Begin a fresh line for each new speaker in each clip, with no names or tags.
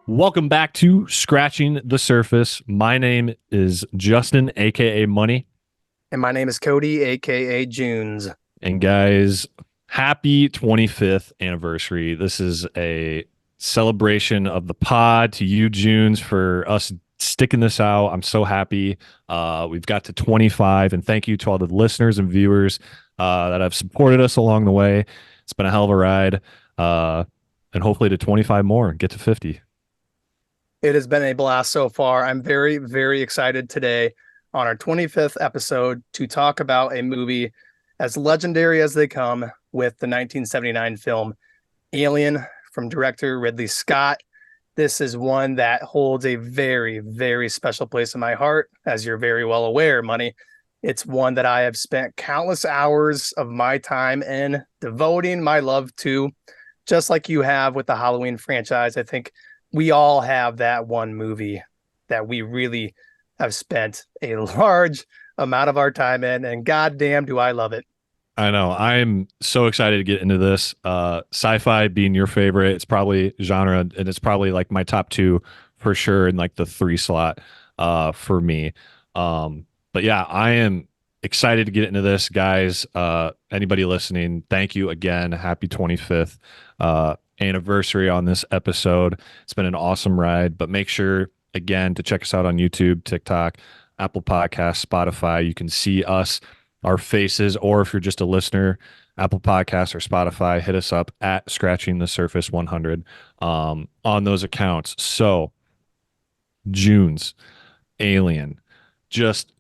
Welcome back to Scratching the Surface. My name is Justin, aka Money.
And my name is Cody, aka Junes.
And guys, happy 25th anniversary. This is a celebration of the pod to you, Junes, for us sticking this out. I'm so happy. We've got to 25, and thank you to all the listeners and viewers that have supported us along the way. It's been a hell of a ride. And hopefully to 25 more and get to 50.
It has been a blast so far. I'm very, very excited today on our 25th episode to talk about a movie as legendary as they come with the 1979 film Alien from director Ridley Scott. This is one that holds a very, very special place in my heart, as you're very well aware, Money. It's one that I have spent countless hours of my time in devoting my love to, just like you have with the Halloween franchise. I think we all have that one movie that we really have spent a large amount of our time in, and goddamn do I love it.
I know. I'm so excited to get into this. Sci-fi being your favorite, it's probably genre, and it's probably like my top two for sure, in like the three slot for me. But yeah, I am excited to get into this, guys. Anybody listening, thank you again. Happy 25th anniversary on this episode. It's been an awesome ride, but make sure again to check us out on YouTube, TikTok, Apple Podcasts, Spotify. You can see us, our faces, or if you're just a listener, Apple Podcasts or Spotify, hit us up at Scratching the Surface 100 on those accounts. So, June's Alien, just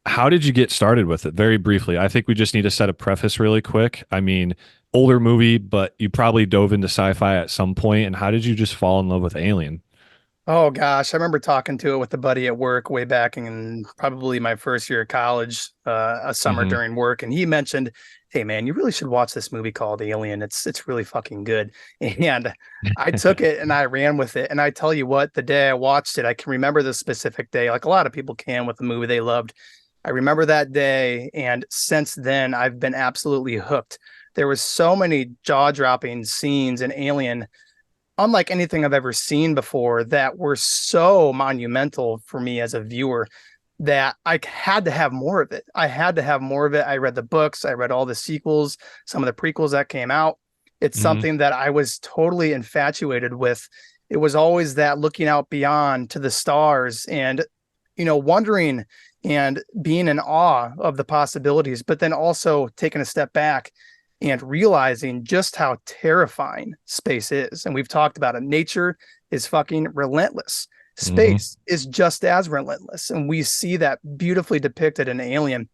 how did you get started with it? Very briefly, I think we just need to set a preface really quick. I mean, older movie, but you probably dove into sci-fi at some point. And how did you just fall in love with Alien?
Oh gosh, I remember talking to it with a buddy at work way back in probably my first year of college, a summer
Hmm.
during work, and he mentioned, "Hey man, you really should watch this movie called Alien. It's really fucking good." And I took it and I ran with it. And I tell you what, the day I watched it, I can remember the specific day, like a lot of people can with the movie they loved. I remember that day, and since then I've been absolutely hooked. There was so many jaw-dropping scenes in Alien unlike anything I've ever seen before that were so monumental for me as a viewer that I had to have more of it. I had to have more of it. I read the books, I read all the sequels, some of the prequels that came out. It's
Hmm.
something that I was totally infatuated with. It was always that looking out beyond to the stars and, wondering and being in awe of the possibilities, but then also taking a step back and realizing just how terrifying space is. And we've talked about it. Nature is fucking relentless.
Hmm.
Space is just as relentless. And we see that beautifully depicted in Alien.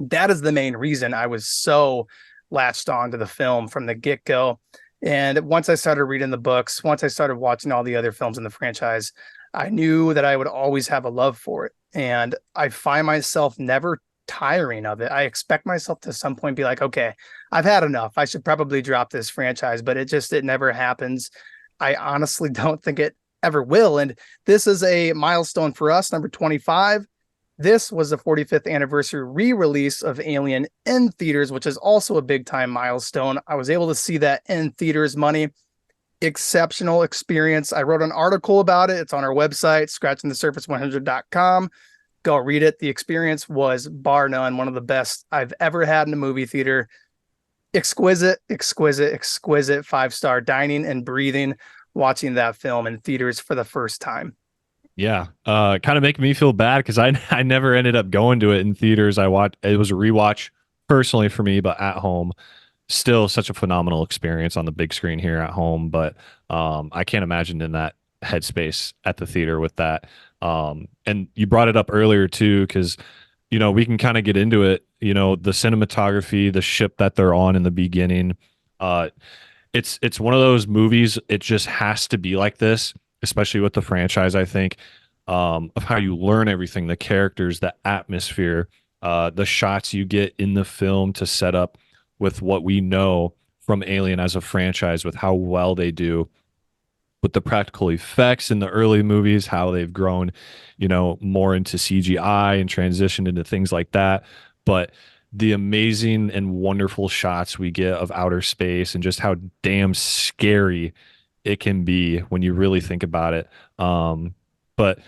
That is the main reason I was so latched on to the film from the get go. And once I started reading the books, once I started watching all the other films in the franchise, I knew that I would always have a love for it. And I find myself never tiring of it. I expect myself to some point be like, okay, I've had enough. I should probably drop this franchise, but it never happens. I honestly don't think it ever will. And this is a milestone for us, number 25. This was the 45th anniversary re-release of Alien in theaters, which is also a big time milestone. I was able to see that in theaters. Money, exceptional experience. I wrote an article about it. It's on our website, scratchingthesurface100.com. Go read it. The experience was bar none one of the best I've ever had in a movie theater. Exquisite, exquisite, exquisite 5-star dining and breathing watching that film in theaters for the first time.
Yeah, kind of making me feel bad because I never ended up going to it in theaters. I watched it was a rewatch personally for me, but at home, still such a phenomenal experience on the big screen here at home. But I can't imagine in that headspace at the theater with that. And you brought it up earlier too, because we can kind of get into it. The cinematography, the ship that they're on in the beginning. Uh, it's one of those movies. It just has to be like this, especially with the franchise. I think of how you learn everything, the characters, the atmosphere, the shots you get in the film to set up with what we know from Alien as a franchise, with how well they do with the practical effects in the early movies, how they've grown, more into CGI and transitioned into things like that. But the amazing and wonderful shots we get of outer space and just how damn scary it can be when you really think about it. But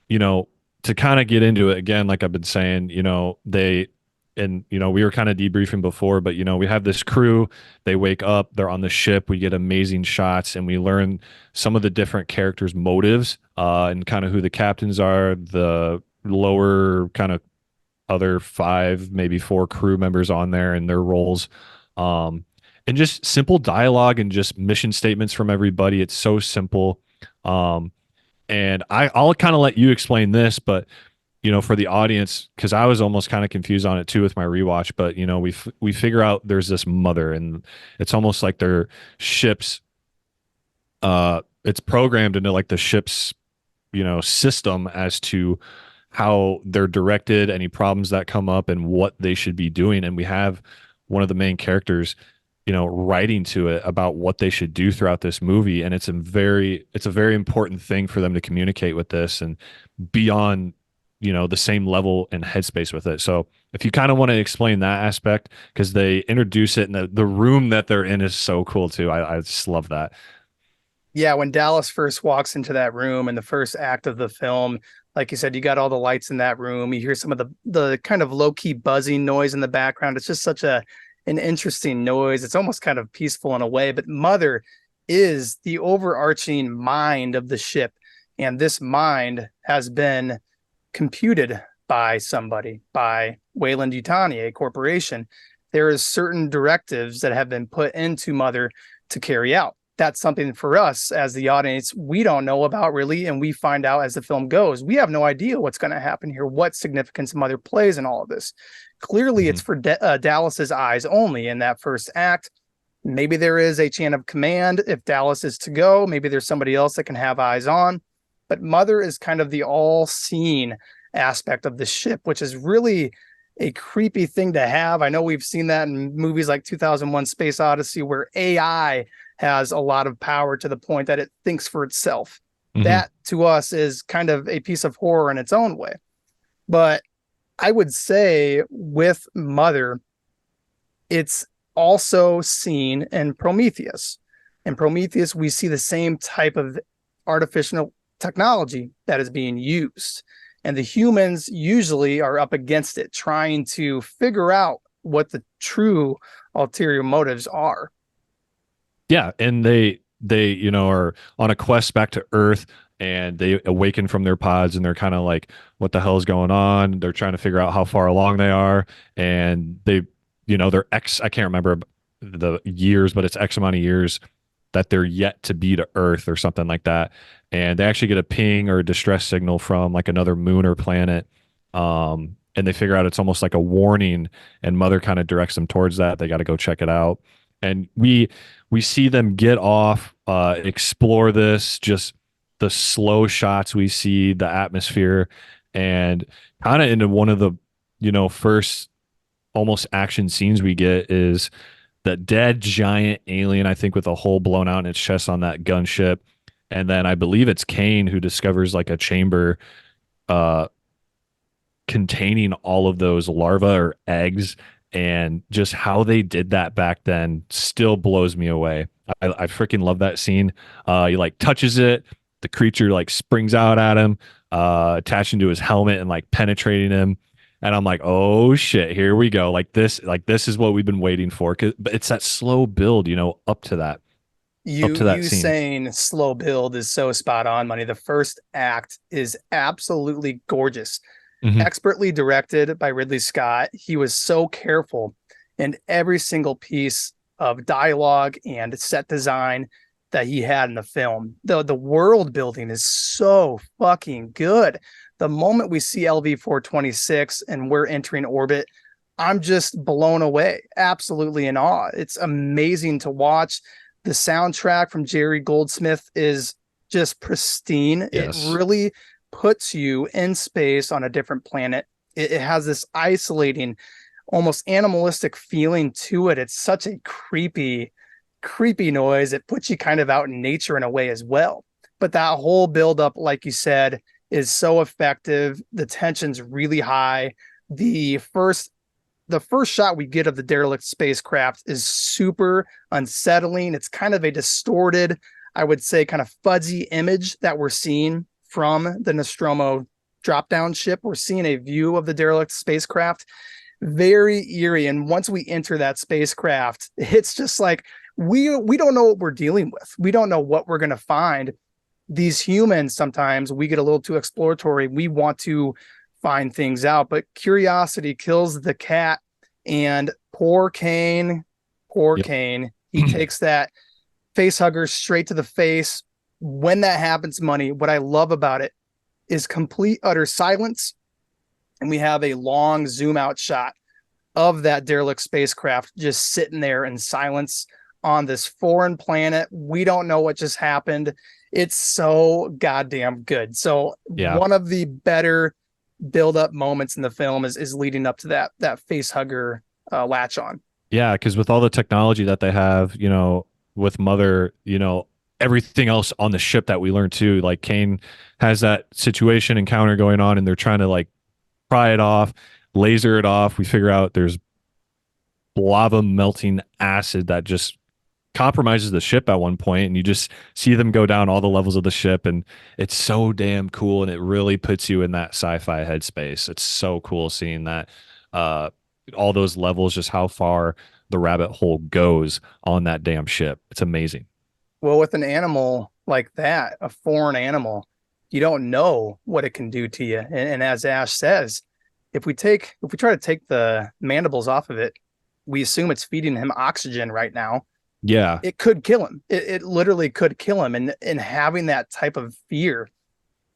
you know, to kind of get into it again, like I've been saying, and we were kind of debriefing before, but we have this crew, they wake up, they're on the ship, we get amazing shots, and we learn some of the different characters' motives, and kind of who the captains are, the lower kind of other five, maybe four crew members on there and their roles. Um, and just simple dialogue and just mission statements from everybody. It's so simple. Um, and I'll kind of let you explain this, but for the audience, because I was almost kind of confused on it too with my rewatch. But we figure out there's this mother, and it's almost like their ships. It's programmed into like the ship's system as to how they're directed, any problems that come up, and what they should be doing. And we have one of the main characters writing to it about what they should do throughout this movie, and it's a very important thing for them to communicate with this and be on the same level and headspace with it. So if you kind of want to explain that aspect, because they introduce it, and the room that they're in is so cool too. I just love that.
Yeah, when Dallas first walks into that room in the first act of the film, like you said, you got all the lights in that room. You hear some of the kind of low-key buzzing noise in the background. It's just such an interesting noise. It's almost kind of peaceful in a way, but Mother is the overarching mind of the ship. And this mind has been computed by somebody, by Weyland-Yutani, a corporation. There is certain directives that have been put into Mother to carry out. That's something for us as the audience we don't know about really, and we find out as the film goes. We have no idea what's going to happen here, what significance Mother plays in all of this. Clearly, it's for Dallas's eyes only in that first act. Maybe there is a chain of command. If Dallas is to go, maybe there's somebody else that can have eyes on. But Mother is kind of the all-seeing aspect of the ship, which is really a creepy thing to have. I know we've seen that in movies like 2001 Space Odyssey, where AI has a lot of power to the point that it thinks for itself.
Mm-hmm.
That to us is kind of a piece of horror in its own way. But I would say with Mother, it's also seen in Prometheus. In Prometheus, we see the same type of artificial technology that is being used. And the humans usually are up against it, trying to figure out what the true ulterior motives are.
Yeah, and they are on a quest back to Earth, and they awaken from their pods, and they're kind of like, what the hell is going on? They're trying to figure out how far along they are, and they're I can't remember the years, but it's X amount of years that they're yet to be to Earth or something like that. And they actually get a ping or a distress signal from like another moon or planet. And they figure out it's almost like a warning, and Mother kind of directs them towards that. They got to go check it out. And we see them get off, explore this, just the slow shots we see, the atmosphere, and kind of into one of the, first almost action scenes we get is that dead giant alien, I think with a hole blown out in its chest on that gunship. And then I believe it's Kane who discovers like a chamber uh, containing all of those larvae or eggs. And just how they did that back then still blows me away. I freaking love that scene. He like touches it, the creature like springs out at him, attaching to his helmet and like penetrating him. And I'm like, oh shit, here we go. Like this is what we've been waiting for. But it's that slow build, up to that, up to that
You
scene.
saying slow build is so spot on, Money. The first act is absolutely gorgeous.
Hmm.
Expertly directed by Ridley Scott. He was so careful in every single piece of dialogue and set design that he had in the film. The world building is so fucking good. The moment we see LV-426 and we're entering orbit, I'm just blown away, absolutely in awe. It's amazing to watch. The soundtrack from Jerry Goldsmith is just pristine. It
Yes.
really puts you in space on a different planet. It has this isolating, almost animalistic feeling to it. It's such a creepy noise. It puts you kind of out in nature in a way as well. But that whole buildup, like you said, is so effective. The tension's really high. The first shot we get of the derelict spacecraft is super unsettling. It's kind of a distorted, I would say, kind of fuzzy image that we're seeing from the Nostromo drop down ship. We're seeing a view of the derelict spacecraft, very eerie. And once we enter that spacecraft, it's just like we don't know what we're dealing with. We don't know what we're going to find. These humans, sometimes we get a little too exploratory. We want to find things out, but curiosity kills the cat. And poor
Yep.
Kane, he takes that face hugger straight to the face. When that happens, Money, what I love about it is complete utter silence. And we have a long zoom out shot of that derelict spacecraft just sitting there in silence on this foreign planet. We don't know what just happened. It's so goddamn good. So
Yeah.
one of the better build up moments in the film is leading up to that face hugger latch on.
Yeah, because with all the technology that they have, with Mother, everything else on the ship that we learn too, like Kane has that situation encounter going on, and they're trying to like pry it off, laser it off. We figure out there's lava melting acid that just compromises the ship at one point, and you just see them go down all the levels of the ship, and it's so damn cool, and it really puts you in that sci-fi headspace. It's so cool seeing that uh all those levels, just how far the rabbit hole goes on that damn ship. It's amazing.
Well, with an animal like that, a foreign animal, you don't know what it can do to you. And as Ash says, if we try to take the mandibles off of it, we assume it's feeding him oxygen right now.
Yeah.
It could kill him. It literally could kill him. And having that type of fear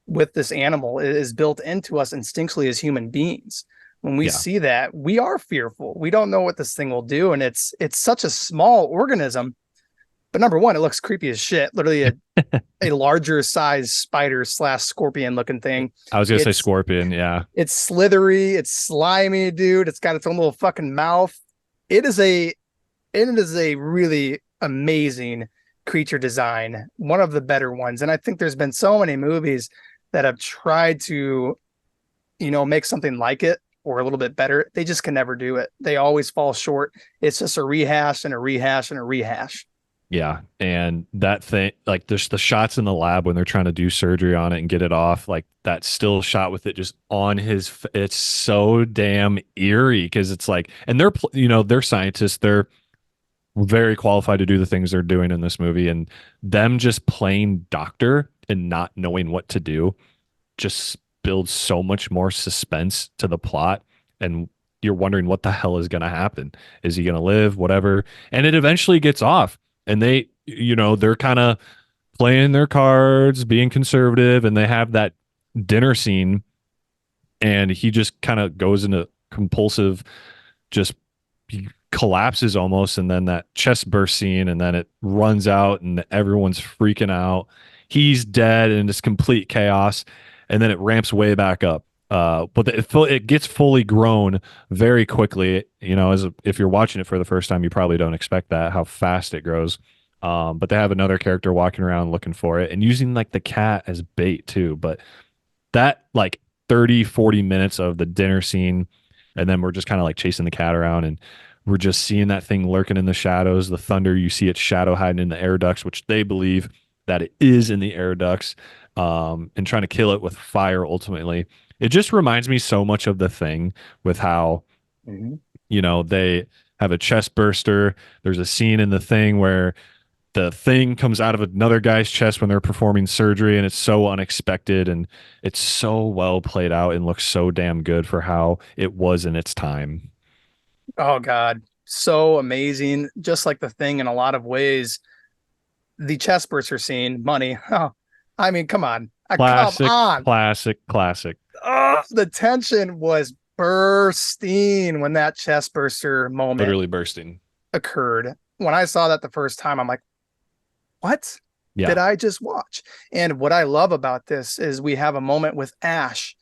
with this animal is built into us instinctually as human beings. When we
Yeah.
see that, we are fearful. We don't know what this thing will do. And it's such a small organism. But number one, it looks creepy as shit. Literally a larger size spider / scorpion looking thing.
I was gonna say
It's
scorpion. Yeah.
it's slithery, it's slimy, dude. It's got its own little fucking mouth. It is a really amazing creature design, one of the better ones. And I think there's been so many movies that have tried to, make something like it or a little bit better. They just can never do it. They always fall short. It's just a rehash and a rehash and a rehash.
Yeah. And that thing, like there's the shots in the lab when they're trying to do surgery on it and get it off, like that still shot with it just on it's so damn eerie because it's like, and they're scientists, they're very qualified to do the things they're doing in this movie. And them just playing doctor and not knowing what to do just builds so much more suspense to the plot. And you're wondering what the hell is going to happen. Is he going to live? Whatever. And it eventually gets off. And they're kind of playing their cards, being conservative, and they have that dinner scene, and he just kind of goes into compulsive, just he collapses almost, and then that chest burst scene, and then it runs out, and everyone's freaking out. He's dead, and it's complete chaos, and then it ramps way back up. But it gets fully grown very quickly. If you're watching it for the first time, you probably don't expect that how fast it grows. But they have another character walking around looking for it and using like the cat as bait too. But that like 30-40 minutes of the dinner scene, and then we're just kind of like chasing the cat around, and we're just seeing that thing lurking in the shadows. The thunder, you see its shadow hiding in the air ducts, which they believe that it is in the air ducts, and trying to kill it with fire ultimately. It just reminds me so much of The Thing with how, they have a chest burster. There's a scene in The Thing where the thing comes out of another guy's chest when they're performing surgery, and it's so unexpected, and it's so well played out and looks so damn good for how it was in its time.
Oh God, so amazing. Just like The Thing in a lot of ways. The chestburster scene, Money. Oh, I mean, come on. Come
Classic,
on.
classic, classic.
Oh, the tension was bursting when that chestburster moment
Literally bursting.
occurred. When I saw that the first time, I'm like, what
Yeah.
did I just watch? And what I love about this is we have a moment with Ash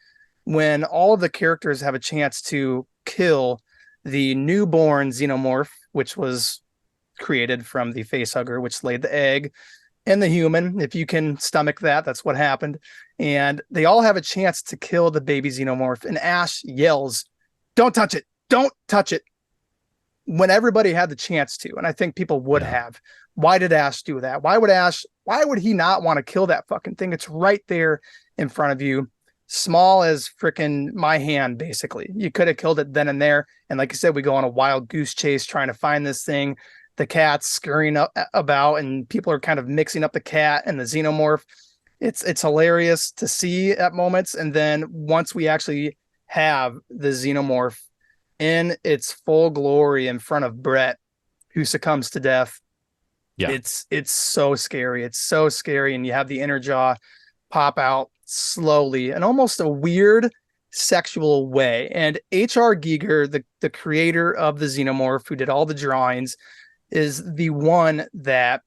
when all of the characters have a chance to kill the newborn Xenomorph, which was created from the facehugger, which laid the egg, and the human. If you can stomach that, that's what happened. And they all have a chance to kill the baby Xenomorph. And Ash yells, "Don't touch it! Don't touch it!" when everybody had the chance to, and I think people would
Yeah.
have. Why did Ash do that? Why would he not want to kill that fucking thing? It's right there in front of you, small as freaking my hand, basically. You could have killed it then and there. And like I said, we go on a wild goose chase trying to find this thing. The cat's scurrying up about, and people are kind of mixing up the cat and the xenomorph. It's hilarious to see at moments. And then once we actually have the xenomorph in its full glory in front of Brett, who succumbs to death,
Yeah.
it's so scary. It's so scary, and you have the inner jaw pop out slowly in almost a weird sexual way. And H.R. Giger, the creator of the Xenomorph, who did all the drawings, is the one that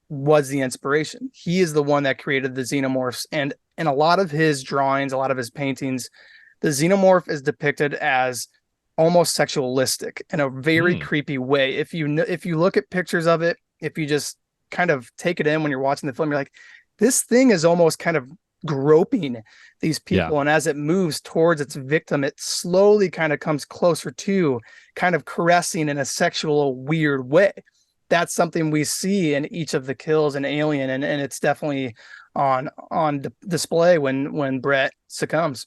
was the inspiration. He is the one that created the Xenomorphs. And in a lot of his drawings, a lot of his paintings, the Xenomorph is depicted as almost sexualistic in a very
Hmm.
creepy way. If you look at pictures of it, if you just kind of take it in when you're watching the film, you're like, this thing is almost kind of groping these
Yeah.
people. And as it moves towards its victim, it slowly kind of comes closer to, kind of caressing in a sexual, weird way. That's something we see in each of the kills in Alien, and it's definitely on display when Brett succumbs.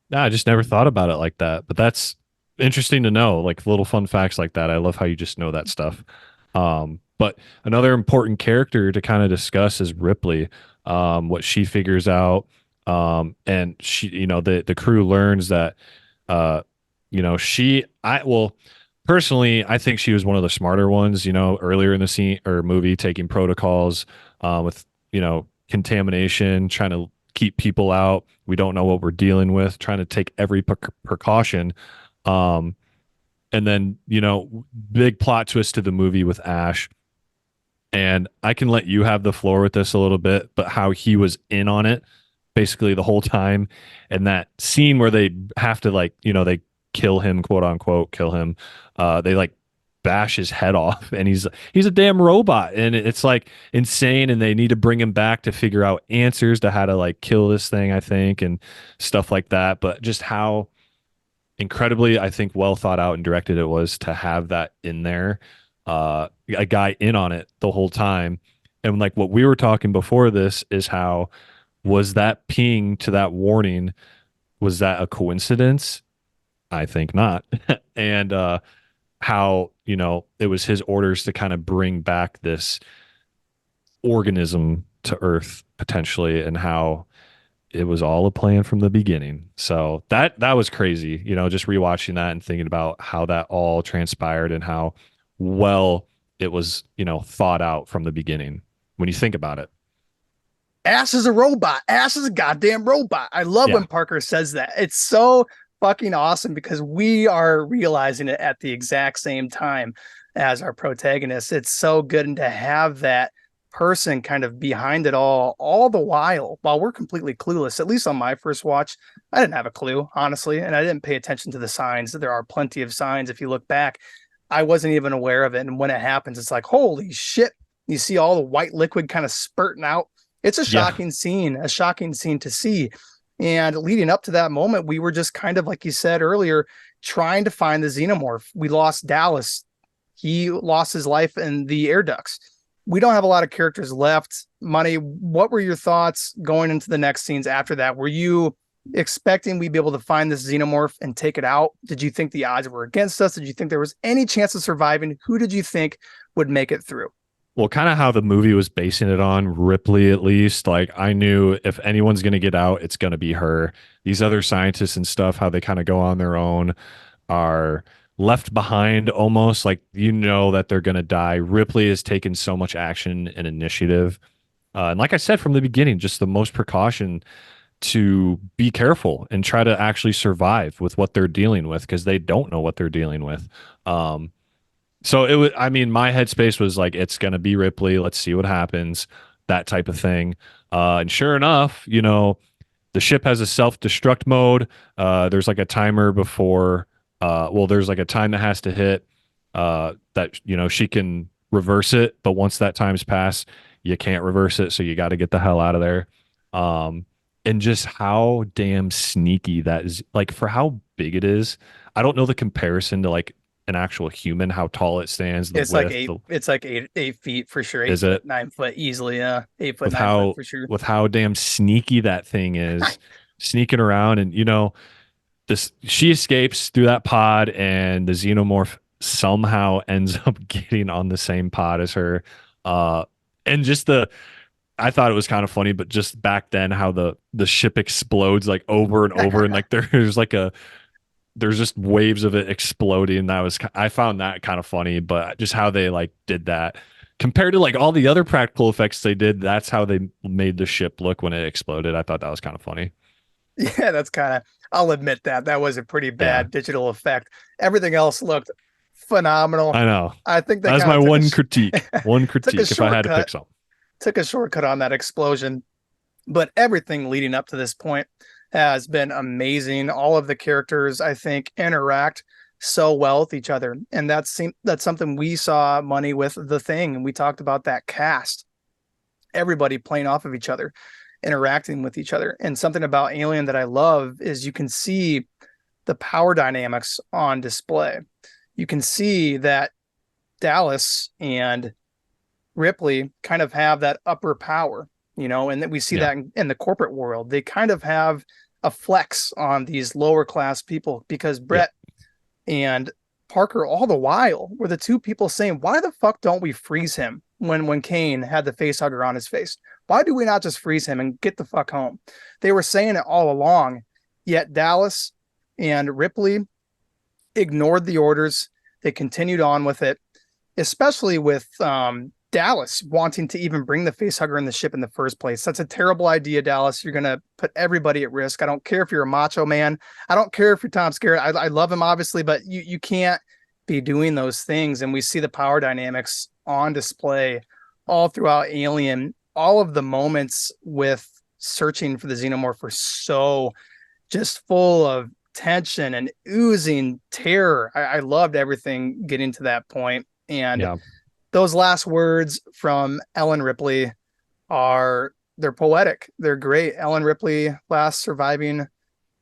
No, I just never thought about it like that. But that's interesting to know, like little fun facts like that. I love how you just know that stuff. But another important character to kind of discuss is Ripley, what she figures out. And she, the crew learns that, uh, well, personally, I think she was one of the smarter ones, earlier in the scene or movie, taking protocols, with, contamination, trying to keep people out. We don't know what we're dealing with, trying to take every precaution. Um, and then, big plot twist to the movie with Ash. And I can let you have the floor with this a little bit, but how he was in on it basically the whole time. And that scene where they have to, like, they kill him, quote unquote, kill him. They like bash his head off, and he's a damn robot, and it's like insane. And they need to bring him back to figure out answers to how to like kill this thing, I think, and stuff like that. But just how incredibly, I think, well thought out and directed it was to have that in there. A guy in on it the whole time. And like what we were talking before this is how was that ping to that warning? Was that a coincidence? I think not. And how, it was his orders to kind of bring back this organism to Earth potentially, and how it was all a plan from the beginning. So that was crazy, just rewatching that and thinking about how that all transpired and how well it was, thought out from the beginning when you think about it.
Ash is a robot. Ash is a goddamn robot. I love
Yeah.
when Parker says that. It's so fucking awesome because we are realizing it at the exact same time as our protagonist. It's so good, and to have that person kind of behind it all the while we're completely clueless. At least on my first watch, I didn't have a clue, honestly, and I didn't pay attention to the signs. There are plenty of signs if you look back. I wasn't even aware of it, and when it happens, it's like, holy shit. You see all the white liquid kind of spurting out. It's
Yeah.
a shocking scene to see. And leading up to that moment, we were just kind of, like you said earlier, trying to find the xenomorph. We lost Dallas. He lost his life in the air ducts. We don't have a lot of characters left. Money, what were your thoughts going into the next scenes after that? Were you expecting we'd be able to find this xenomorph and take it out? Did you think the odds were against us? Did you think there was any chance of surviving? Who did you think would make it through?
Well, kind of how the movie was basing it on, Ripley at least. Like, I knew if anyone's going to get out, it's going to be her. These other scientists and stuff, how they kind of go on their own, are left behind almost. Like, that they're going to die. Ripley has taken so much action and initiative. And like I said from the beginning, just the most precaution to be careful and try to actually survive with what they're dealing with, because they don't know what they're dealing with. So it was, I mean, my headspace was like, it's going to be Ripley. Let's see what happens, that type of thing. And sure enough, the ship has a self destruct mode. There's like a timer before, there's like a time that has to hit, that, she can reverse it. But once that time's passed, you can't reverse it. So you got to get the hell out of there. Um, and just how damn sneaky that is, like, for how big it is. I don't know the comparison to like an actual human, how tall it stands, the width,
It's like 8 feet for sure.
is
8 foot,
it
9 foot easily. Yeah, 8 foot,
with
9 foot
how
for sure.
damn sneaky that thing is, sneaking around, and this she escapes through that pod, and the xenomorph somehow ends up getting on the same pod as her. Uh, and just the I thought it was kind of funny, but just back then how the ship explodes like over and over, and like there's just waves of it exploding. I found that kind of funny, but just how they like did that compared to like all the other practical effects they did, that's how they made the ship look when it exploded. I thought that was kind of funny.
Yeah, that's kind of, I'll admit that that was a pretty
Yeah,
bad digital effect. Everything else looked phenomenal.
I know.
I think they
That's
kind
my
of
one critique. One
took a
critique if I had to
shortcut,
pick something.
took a shortcut on that explosion. But everything leading up to this point has been amazing. All of the characters, I think, interact so well with each other, and that's something we saw money with the thing, and we talked about that cast, everybody playing off of each other, interacting with each other. And something about Alien that I love is you can see the power dynamics on display. You can see that Dallas and Ripley kind of have that upper power, and that we see
Yeah,
that in the corporate world. They kind of have a flex on these lower class people because
yep,
Brett and Parker all the while were the two people saying, "Why the fuck don't we freeze him?" When Kane had the face hugger on his face, why do we not just freeze him and get the fuck home? They were saying it all along, yet Dallas and Ripley ignored the orders. They continued on with it, especially with Dallas wanting to even bring the face hugger in the ship in the first place. That's a terrible idea, Dallas. You're going to put everybody at risk. I don't care if you're a macho man. I don't care if you're Tom Skerritt. I love him, obviously, but you can't be doing those things. And we see the power dynamics on display all throughout Alien. All of the moments with searching for the xenomorph were so just full of tension and oozing terror. I loved everything getting to that point. And
yeah,
those last words from Ellen Ripley they're poetic. They're great. Ellen Ripley, last surviving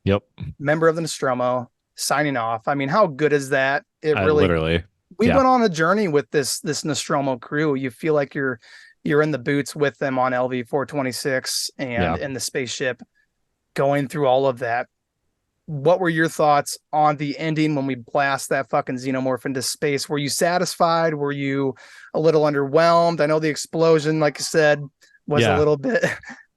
yep.
member of the Nostromo, signing off. I mean, how good is that? It
I
really,
literally,
we
yeah,
went on a journey with this Nostromo crew. You feel like you're in the boots with them on LV 426 and
yeah.
in the spaceship going through all of that. What were your thoughts on the ending when we blast that fucking xenomorph into space? Were you satisfied? Were you a little underwhelmed? I know the explosion, like I said, was a
Yeah.
little bit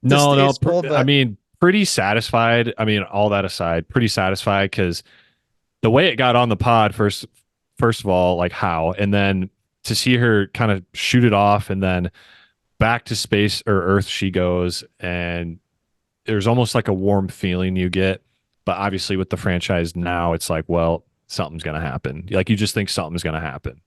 No, no.
distasteful,
I
but
mean, pretty satisfied. I mean, all that aside, pretty satisfied because the way it got on the pod first of all, like how, and then to see her kind of shoot it off, and then back to space or Earth she goes, and there's almost like a warm feeling you get. But obviously, with the franchise now, it's like, well, something's gonna happen. Like you just think something's gonna happen.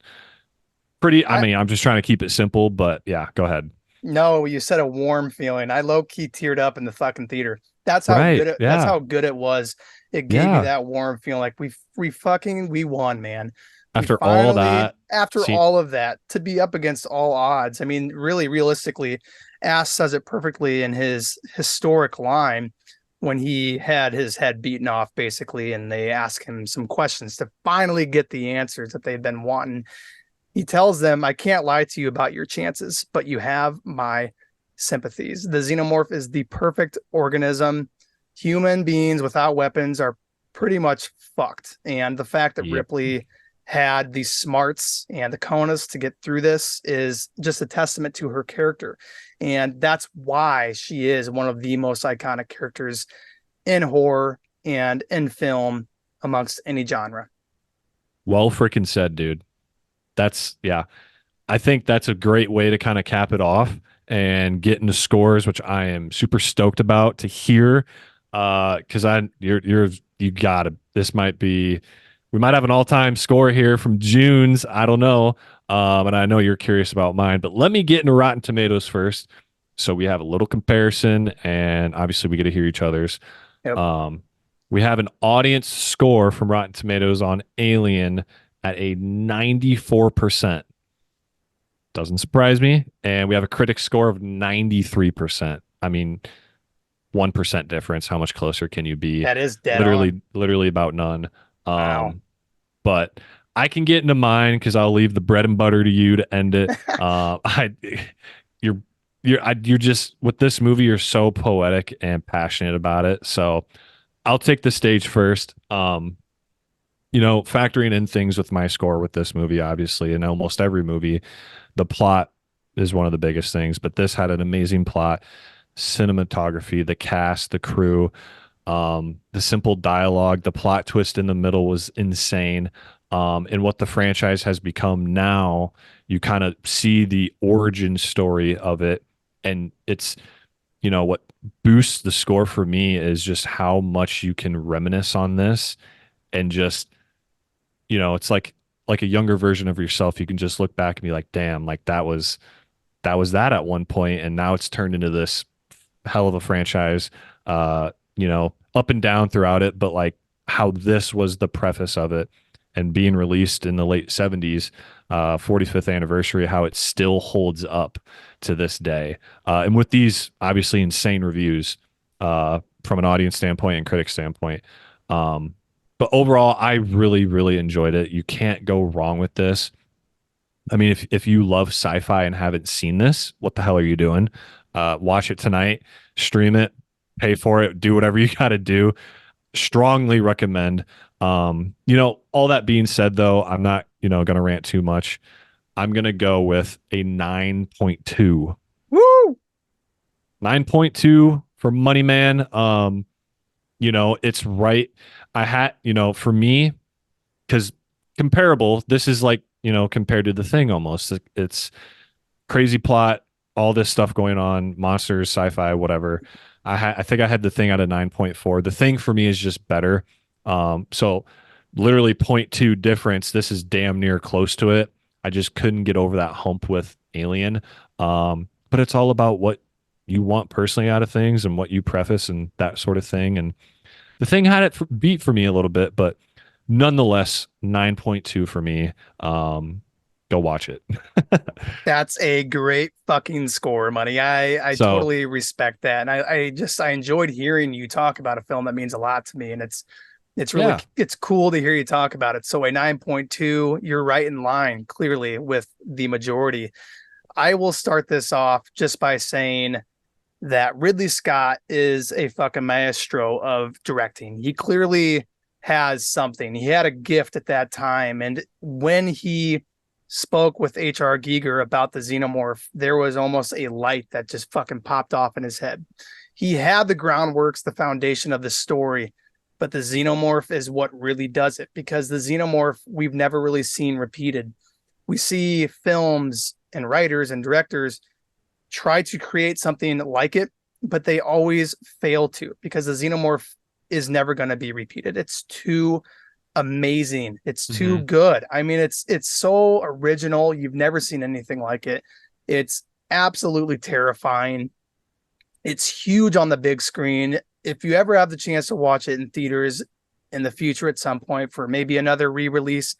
Pretty. I
I
mean, I'm just trying to keep it simple, but yeah, go ahead.
no, you said a warm feeling. I low key teared up in the fucking theater.
Right.
That's
Yeah.
how good it was. It gave you
Yeah.
that warm feeling like we won, man. We
After all
finally,
that,
after
see,
all of that, to be up against all odds. I mean, really realistically, Ash says it perfectly in his historic line when he had his head beaten off, basically, and they ask him some questions to finally get the answers that they've been wanting. He tells them, "I can't lie to you about your chances, but you have my sympathies." The xenomorph is the perfect organism. Human beings without weapons are pretty much fucked. And the fact that
yep.
Ripley had the smarts and the conas to get through this is just a testament to her character. And that's why she is one of the most iconic characters in horror and in film amongst any genre.
Well freaking said, dude. That's yeah. I think that's a great way to kind of cap it off and get into scores, which I am super stoked about to hear. Because you got to. This might be. We might have an all-time score here from June's. I don't know. And I know you're curious about mine, but let me get into Rotten Tomatoes first, so we have a little comparison, and obviously we get to hear each other's.
Yep.
Um, we have an audience score from Rotten Tomatoes on Alien at a 94%. Doesn't surprise me. And we have a critic score of 93%. I mean, 1% difference. How much closer can you be?
That is dead on.
Literally about none.
Wow.
Um, but I can get into mine because I'll leave the bread and butter to you to end it. You're you're just with this movie. You're so poetic and passionate about it. So I'll take the stage first. Factoring in things with my score with this movie, obviously, in almost every movie, the plot is one of the biggest things. But this had an amazing plot, cinematography, the cast, the crew, the simple dialogue, the plot twist in the middle was insane. And what the franchise has become now, you kind of see the origin story of it. And what boosts the score for me is just how much you can reminisce on this and just, it's like a younger version of yourself. You can just look back and be like, damn, like that at one point, and now it's turned into this hell of a franchise. Up and down throughout it, but like how this was the preface of it, and being released in the late 70s, 45th anniversary, how it still holds up to this day. And with these obviously insane reviews from an audience standpoint and critic standpoint. But overall, I really, really enjoyed it. You can't go wrong with this. I mean, if you love sci-fi and haven't seen this, what the hell are you doing? Watch it tonight, stream it, pay for it, do whatever you got to do. Strongly recommend. All that being said, though, I'm not, going to rant too much. I'm going to go with a 9.2.
Woo!
9.2 for Money Man. It's right. For me, because comparable, this is like, compared to The Thing almost. It's crazy plot, all this stuff going on, monsters, sci-fi, whatever. I think I had The Thing at a 9.4. The Thing for me is just better. So literally point 0.2 difference. This is damn near close to it. I just couldn't get over that hump with Alien. But it's all about what you want personally out of things and what you preface and that sort of thing. And The Thing had it beat for me a little bit, but nonetheless, 9.2 for me. Go watch it.
That's a great fucking score, Money. I
So
totally respect that. And I enjoyed hearing you talk about a film that means a lot to me. And it's really,
yeah,
it's cool to hear you talk about it. So a 9.2, you're right in line clearly with the majority. I will start this off just by saying that Ridley Scott is a fucking maestro of directing. He clearly has something. He had a gift at that time. And when he spoke with H.R. Giger about the Xenomorph, there was almost a light that just fucking popped off in his head. He had the groundworks, the foundation of the story, but the Xenomorph is what really does it, because the Xenomorph we've never really seen repeated. We see films and writers and directors try to create something like it, but they always fail to, because the Xenomorph is never going to be repeated. It's too amazing. It's too
hmm
good. I mean, it's so original. You've never seen anything like it. It's absolutely terrifying. It's huge on the big screen. If you ever have the chance to watch it in theaters in the future at some point for maybe another re-release,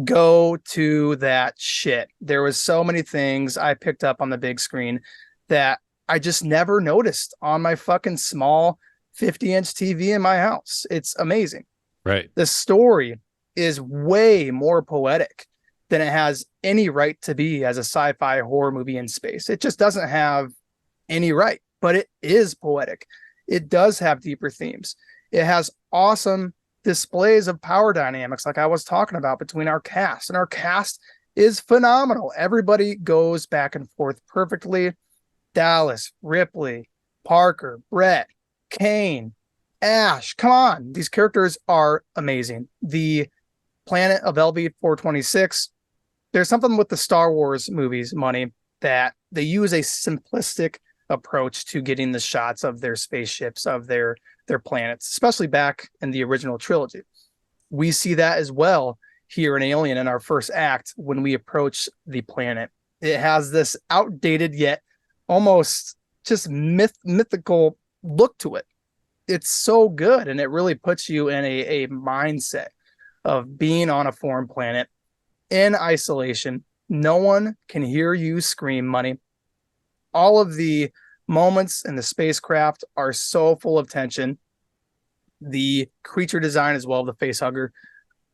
go to that shit. There was so many things I picked up on the big screen that I just never noticed on my fucking small 50-inch TV in my house. It's amazing.
right.
The story is way more poetic than it has any right to be as a sci-fi horror movie in space. It just doesn't have any right, but it is poetic. It does have deeper themes. It has awesome displays of power dynamics, like I was talking about, between our cast, and our cast is phenomenal. Everybody goes back and forth perfectly. Dallas, Ripley, Parker, Brett, Kane, Ash. Come on. These characters are amazing. The planet of LV 426. There's something with the Star Wars movies, Money, that they use a simplistic approach to getting the shots of their spaceships, of their planets, especially back in the original trilogy. We see that as well here in Alien in our first act when we approach the planet. It has this outdated yet almost just mythical look to it. It's so good, and it really puts you in a mindset of being on a foreign planet in isolation. No one can hear you scream, Money. All of the moments in the spacecraft are so full of tension. The creature design as well, the facehugger,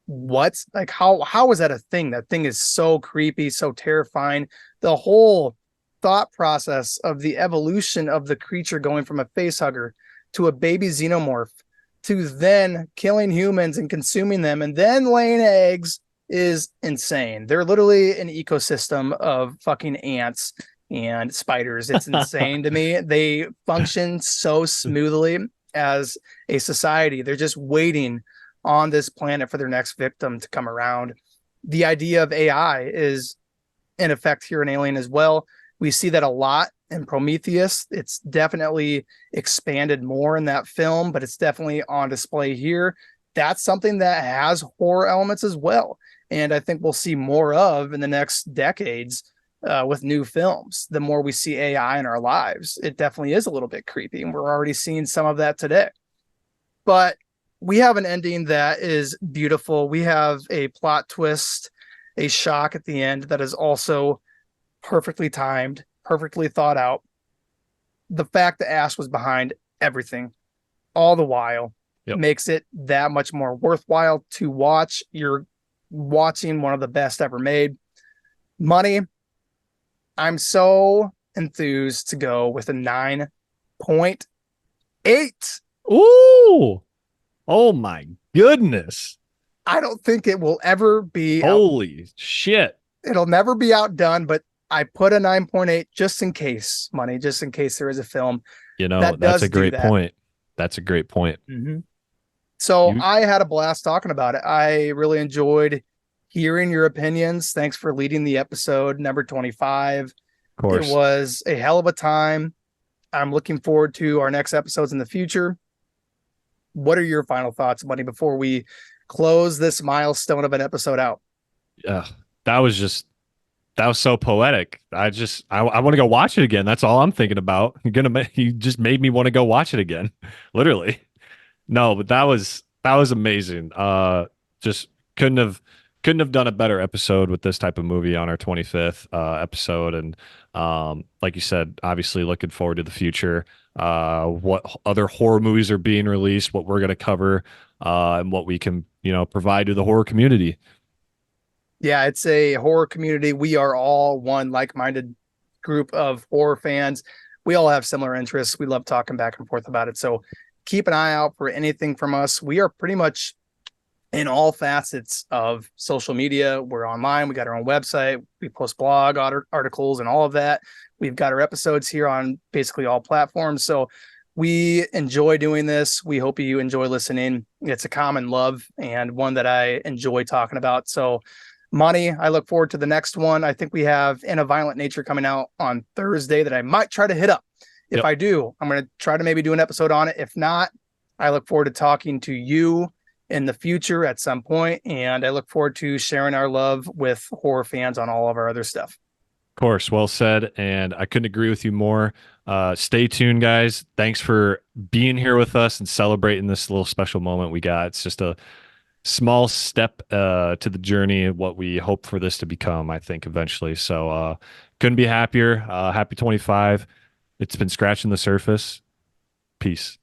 what? Like how is that a thing? That thing is so creepy, so terrifying. The whole thought process of the evolution of the creature going from a facehugger to a baby xenomorph to then killing humans and consuming them and then laying eggs is insane. They're literally an ecosystem of fucking ants and spiders. It's insane to me. They function so smoothly as a society. They're just waiting on this planet for their next victim to come around. The idea of AI is in effect here in Alien as well. We see that a lot in Prometheus. It's definitely expanded more in that film, but it's definitely on display here. That's something that has horror elements as well. And I think we'll see more of in the next decades with new films. The more we see AI in our lives, it definitely is a little bit creepy. And we're already seeing some of that today. But we have an ending that is beautiful. We have a plot twist, a shock at the end that is also perfectly timed, perfectly thought out. The fact that Ash was behind everything all the while
Yep.
makes it that much more worthwhile to watch. You're watching one of the best ever made. Money, I'm so enthused to go with a 9.8.
Ooh. Oh my goodness.
I don't think it will ever be
Holy shit.
it'll never be outdone, but I put a 9.8 just in case, money, just in case there is a film
You know,
that
that's a
does do
great
that.
point. That's a great point.
Mm-hmm. So
You,
I had a blast talking about it. I really enjoyed hearing your opinions. Thanks for leading the episode number 25.
of
It
course.
was a hell of a time. I'm looking forward to our next episodes in the future. What are your final thoughts, Buddy, before we close this milestone of an episode out?
Yeah. That was just that was so poetic. I want to go watch it again. That's all I'm thinking about. You just made me want to go watch it again. Literally. No, but that was amazing. Just couldn't have couldn't have done a better episode with this type of movie on our 25th episode. And like you said, obviously looking forward to the future. What other horror movies are being released, what we're going to cover, and what we can, provide to the horror community.
Yeah, it's a horror community. We are all one like-minded group of horror fans. We all have similar interests. We love talking back and forth about it. So keep an eye out for anything from us. We are pretty much in all facets of social media. We're online. We got our own website. We post blog articles and all of that. We've got our episodes here on basically all platforms. So we enjoy doing this. We hope you enjoy listening. It's a common love and one that I enjoy talking about. So Money, I look forward to the next one. I think we have In a Violent Nature coming out on Thursday that I might try to hit up. If
Yep.
I do, I'm going to try to maybe do an episode on it. If not, I look forward to talking to you in the future at some point, and I look forward to sharing our love with horror fans on all of our other stuff.
Of course, well said. And I couldn't agree with you more. Stay tuned, guys. Thanks for being here with us and celebrating this little special moment we got. It's just a small step to the journey of what we hope for this to become, I think, eventually. So couldn't be happier. Happy 25. It's been scratching the surface. Peace.